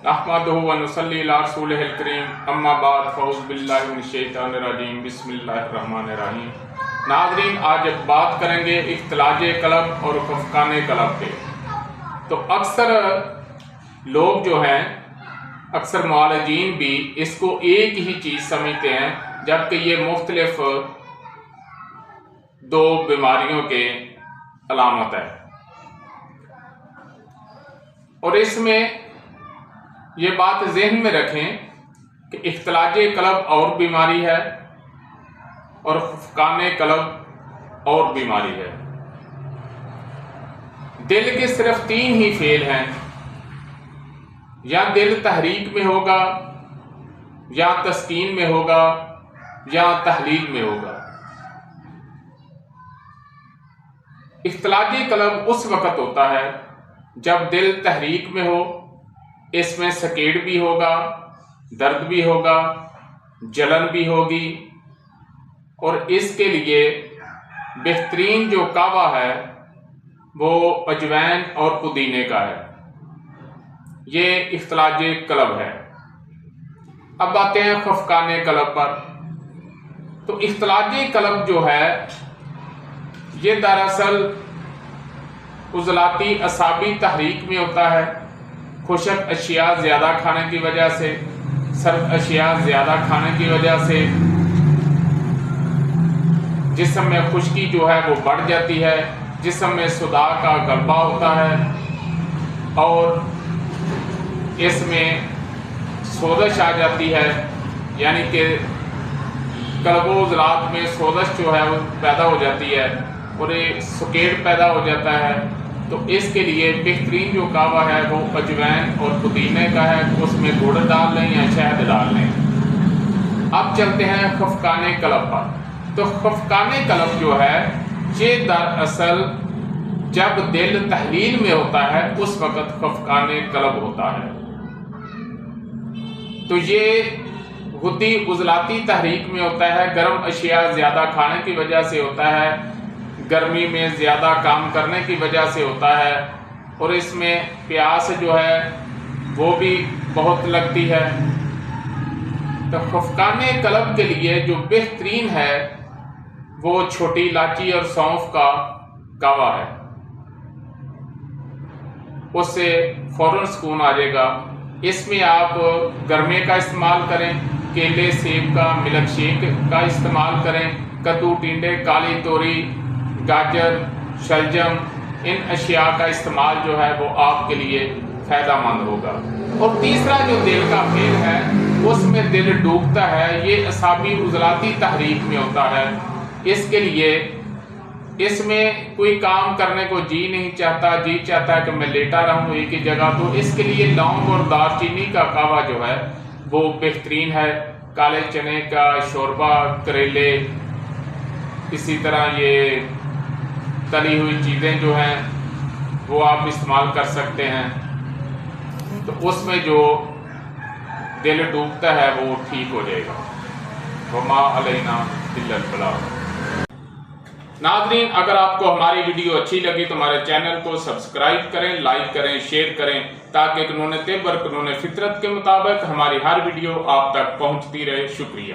احمدہ و نصلی علی رسولہ الکریم اما بعد فاعوذ باللہ من الشیطان الرجیم بسم اللہ الرحمن الرحیم۔ ناظرین، آج بات کریں گے اختلاج قلب اور خفقان قلب پہ۔ تو اکثر لوگ جو ہیں، اکثر معالجین بھی اس کو ایک ہی چیز سمجھتے ہیں، جبکہ یہ مختلف دو بیماریوں کے علامت ہے۔ اور اس میں یہ بات ذہن میں رکھیں کہ اختلاج قلب اور بیماری ہے اور خفقان قلب اور بیماری ہے۔ دل کے صرف تین ہی فعل ہیں، یا دل تحریک میں ہوگا، یا تسکین میں ہوگا، یا تحلیل میں ہوگا۔ اختلاج قلب اس وقت ہوتا ہے جب دل تحریک میں ہو، اس میں سکیڑ بھی ہوگا، درد بھی ہوگا، جلن بھی ہوگی، اور اس کے لیے بہترین جو کعوہ ہے وہ اجوین اور پودینے کا ہے۔ یہ اختلاج قلب ہے۔ اب آتے ہیں خفقان قلب پر۔ تو اختلاج قلب جو ہے یہ دراصل عضلاتی اعصابی تحریک میں ہوتا ہے، خشک اشیاء زیادہ کھانے کی وجہ سے، سرد اشیاء زیادہ کھانے کی وجہ سے جسم میں خشکی جو ہے وہ بڑھ جاتی ہے، جسم میں صداع کا غلبہ ہوتا ہے، اور اس میں سوزش آ جاتی ہے، یعنی کہ قلب و عضلات میں سوزش جو ہے وہ پیدا ہو جاتی ہے اور ایک سکیڑ پیدا ہو جاتا ہے۔ تو اس کے لیے بہترین جو کعوہ ہے وہ اجوین اور پودینے کا ہے، اس میں گڑ ڈال لیں یا شہد ڈال لیں۔ اب چلتے ہیں خفقان قلب پر۔ تو خفقان قلب جو ہے یہ دراصل جب دل تحلیل میں ہوتا ہے اس وقت خفقان قلب ہوتا ہے۔ تو یہ غدی عضلاتی تحریک میں ہوتا ہے، گرم اشیاء زیادہ کھانے کی وجہ سے ہوتا ہے، گرمی میں زیادہ کام کرنے کی وجہ سے ہوتا ہے، اور اس میں پیاس جو ہے وہ بھی بہت لگتی ہے۔ تو خفقان قلب کے لیے جو بہترین ہے وہ چھوٹی الائچی اور سونف کا کعوہ ہے، اس سے فوراً سکون آ جائے گا۔ اس میں آپ گرمے کا استعمال کریں، کیلے سیب کا ملک شیک کا استعمال کریں، کدو ٹینڈے کالی توری گاجر شلجم، ان اشیاء کا استعمال جو ہے وہ آپ کے لیے فائدہ مند ہوگا۔ اور تیسرا جو دل کا فعل ہے اس میں دل ڈوبتا ہے، یہ اعصابی عضلاتی تحریک میں ہوتا ہے۔ اس کے لیے اس میں کوئی کام کرنے کو جی نہیں چاہتا، جی چاہتا ہے کہ میں لیٹا رہوں ایک ہی جگہ۔ تو اس کے لیے لونگ اور دار چینی کا کعوہ جو ہے وہ بہترین ہے، کالے چنے کا شوربہ، کریلے، اسی طرح یہ تلی ہوئی چیزیں جو ہیں وہ آپ استعمال کر سکتے ہیں۔ تو اس میں جو دل ڈوبتا ہے وہ ٹھیک ہو جائے گا۔ وما علینا الا البلاغ۔ ناظرین، اگر آپ کو ہماری ویڈیو اچھی لگی تو ہمارے چینل کو سبسکرائب کریں، لائک کریں، شیئر کریں، تاکہ قانون طب اور قانون فطرت کے مطابق ہماری ہر ویڈیو آپ تک پہنچتی رہے۔ شکریہ۔